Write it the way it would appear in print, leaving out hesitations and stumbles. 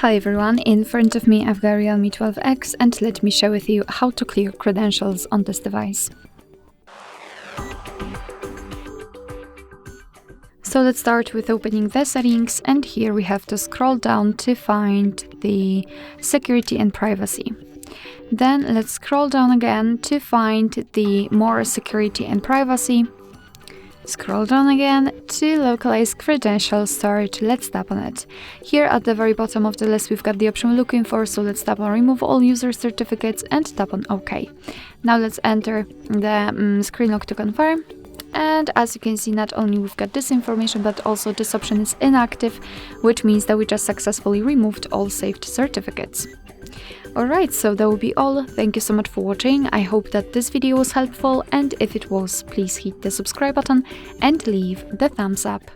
Hi everyone, in front of me I've got Realme 12X and let me share with you how to clear credentials on this device. So let's start with opening the settings, and here we have to scroll down to find the security and privacy. Then let's scroll down again to find the more security and privacy. Scroll down again to localize credential storage. Let's tap on it. Here at the very bottom of the list we've got the option we're looking for, so let's tap on remove all user certificates and tap on OK. Now let's enter the screen lock to confirm. And as you can see, not only we've got this information, but also this option is inactive, which means that we just successfully removed all saved certificates. Alright, so that will be all. Thank you so much for watching. I hope that this video was helpful, and if it was, please hit the subscribe button and leave the thumbs up.